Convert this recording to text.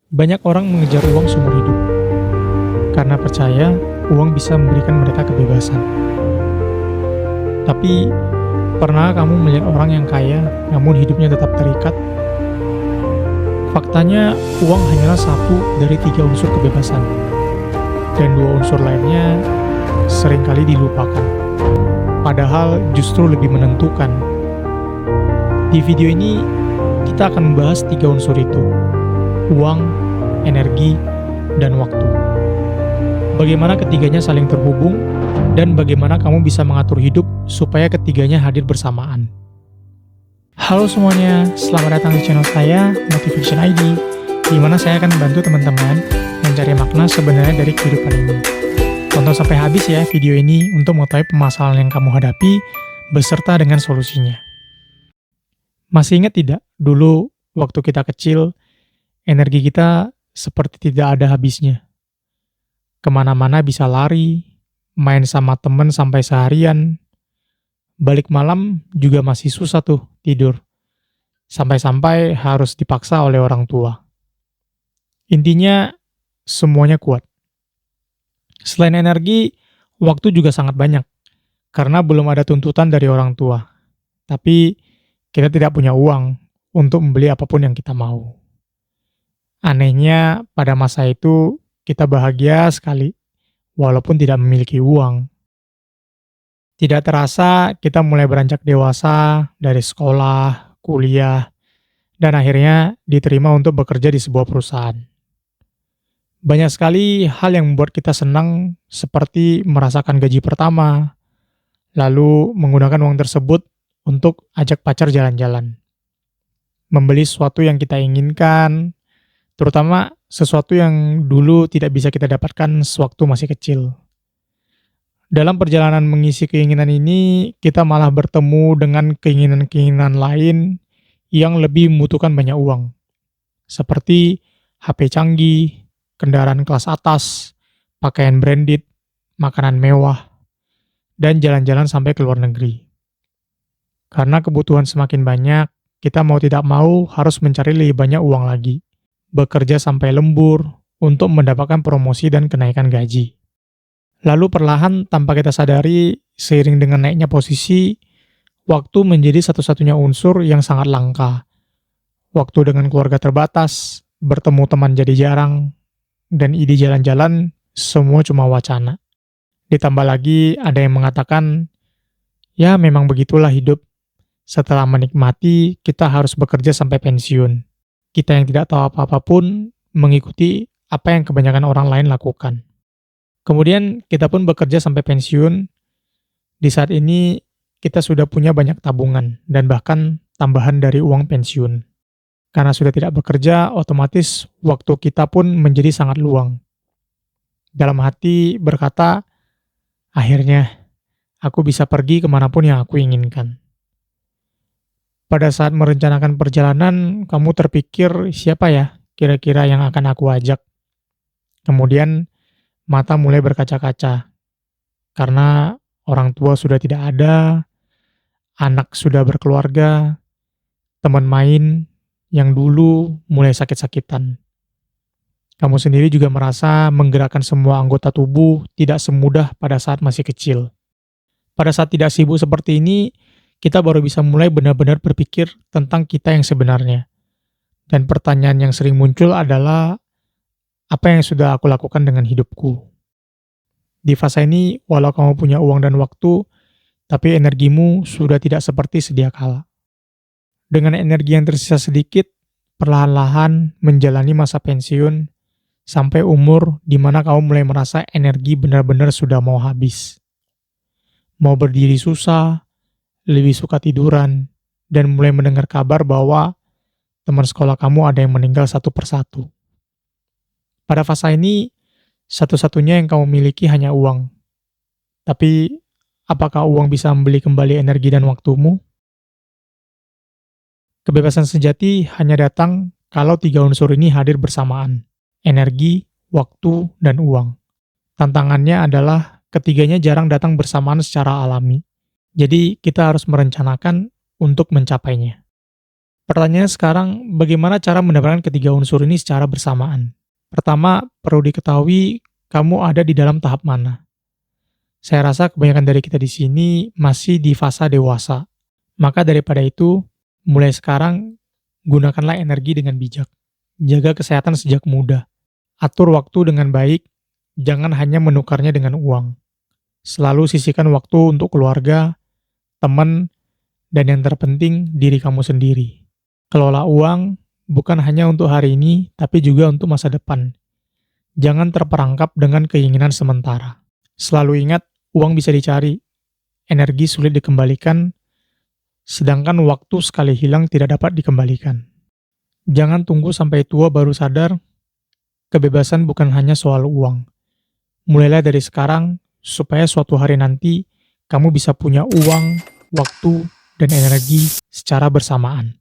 Banyak orang mengejar uang seumur hidup karena percaya uang bisa memberikan mereka kebebasan. Tapi, pernah kamu melihat orang yang kaya namun hidupnya tetap terikat? Faktanya, uang hanyalah satu dari tiga unsur kebebasan, dan dua unsur lainnya seringkali dilupakan. Padahal justru lebih menentukan. Di video ini, kita akan membahas tiga unsur itu: uang, energi, dan waktu. Bagaimana ketiganya saling terhubung, dan bagaimana kamu bisa mengatur hidup supaya ketiganya hadir bersamaan. Halo semuanya, selamat datang di channel saya, Motivation ID, di mana saya akan membantu teman-teman mencari makna sebenarnya dari kehidupan ini. Tonton sampai habis ya video ini untuk mengetahui permasalahan yang kamu hadapi, beserta dengan solusinya. Masih ingat tidak, dulu waktu kita kecil, energi kita seperti tidak ada habisnya. Kemana-mana bisa lari, main sama temen sampai seharian, balik malam juga masih susah tuh tidur, sampai-sampai harus dipaksa oleh orang tua. Intinya, semuanya kuat. Selain energi, waktu juga sangat banyak, karena belum ada tuntutan dari orang tua. Tapi, kita tidak punya uang untuk membeli apapun yang kita mau. Anehnya, pada masa itu, kita bahagia sekali, walaupun tidak memiliki uang. Tidak terasa, kita mulai beranjak dewasa dari sekolah, kuliah, dan akhirnya diterima untuk bekerja di sebuah perusahaan. Banyak sekali hal yang membuat kita senang, seperti merasakan gaji pertama, lalu menggunakan uang tersebut untuk ajak pacar jalan-jalan, membeli sesuatu yang kita inginkan, terutama sesuatu yang dulu tidak bisa kita dapatkan sewaktu masih kecil. Dalam perjalanan mengisi keinginan ini, kita malah bertemu dengan keinginan-keinginan lain yang lebih membutuhkan banyak uang, seperti HP canggih, kendaraan kelas atas, pakaian branded, makanan mewah, dan jalan-jalan sampai ke luar negeri. Karena kebutuhan semakin banyak, kita mau tidak mau harus mencari lebih banyak uang lagi, bekerja sampai lembur untuk mendapatkan promosi dan kenaikan gaji. Lalu perlahan tanpa kita sadari, seiring dengan naiknya posisi, waktu menjadi satu-satunya unsur yang sangat langka. Waktu dengan keluarga terbatas, bertemu teman jadi jarang, dan ide jalan-jalan semua cuma wacana. Ditambah lagi ada yang mengatakan, ya memang begitulah hidup. Setelah menikmati, kita harus bekerja sampai pensiun. Kita yang tidak tahu apa-apa pun mengikuti apa yang kebanyakan orang lain lakukan. Kemudian kita pun bekerja sampai pensiun. Di saat ini kita sudah punya banyak tabungan dan bahkan tambahan dari uang pensiun. Karena sudah tidak bekerja, otomatis waktu kita pun menjadi sangat luang. Dalam hati berkata, akhirnya aku bisa pergi kemanapun yang aku inginkan. Pada saat merencanakan perjalanan, kamu terpikir siapa ya kira-kira yang akan aku ajak. Kemudian mata mulai berkaca-kaca, karena orang tua sudah tidak ada, anak sudah berkeluarga, teman main yang dulu mulai sakit-sakitan. Kamu sendiri juga merasa menggerakkan semua anggota tubuh tidak semudah pada saat masih kecil. Pada saat tidak sibuk seperti ini, kita baru bisa mulai benar-benar berpikir tentang kita yang sebenarnya. Dan pertanyaan yang sering muncul adalah, apa yang sudah aku lakukan dengan hidupku? Di fase ini, walau kamu punya uang dan waktu, tapi energimu sudah tidak seperti sedia kala. Dengan energi yang tersisa sedikit, perlahan-lahan menjalani masa pensiun, sampai umur di mana kamu mulai merasa energi benar-benar sudah mau habis. Mau berdiri susah, lebih suka tiduran, dan mulai mendengar kabar bahwa teman sekolah kamu ada yang meninggal satu persatu. Pada fase ini, satu-satunya yang kamu miliki hanya uang. Tapi, apakah uang bisa membeli kembali energi dan waktumu? Kebebasan sejati hanya datang kalau tiga unsur ini hadir bersamaan: energi, waktu, dan uang. Tantangannya adalah ketiganya jarang datang bersamaan secara alami. Jadi, kita harus merencanakan untuk mencapainya. Pertanyaannya sekarang, bagaimana cara mendapatkan ketiga unsur ini secara bersamaan? Pertama, perlu diketahui kamu ada di dalam tahap mana. Saya rasa kebanyakan dari kita di sini masih di fase dewasa. Maka daripada itu, mulai sekarang gunakanlah energi dengan bijak. Jaga kesehatan sejak muda. Atur waktu dengan baik, jangan hanya menukarnya dengan uang. Selalu sisihkan waktu untuk keluarga, teman, dan yang terpenting diri kamu sendiri. Kelola uang bukan hanya untuk hari ini, tapi juga untuk masa depan. Jangan terperangkap dengan keinginan sementara. Selalu ingat, uang bisa dicari, energi sulit dikembalikan, sedangkan waktu sekali hilang tidak dapat dikembalikan. Jangan tunggu sampai tua baru sadar, kebebasan bukan hanya soal uang. Mulailah dari sekarang, supaya suatu hari nanti kamu bisa punya uang, waktu, dan energi secara bersamaan.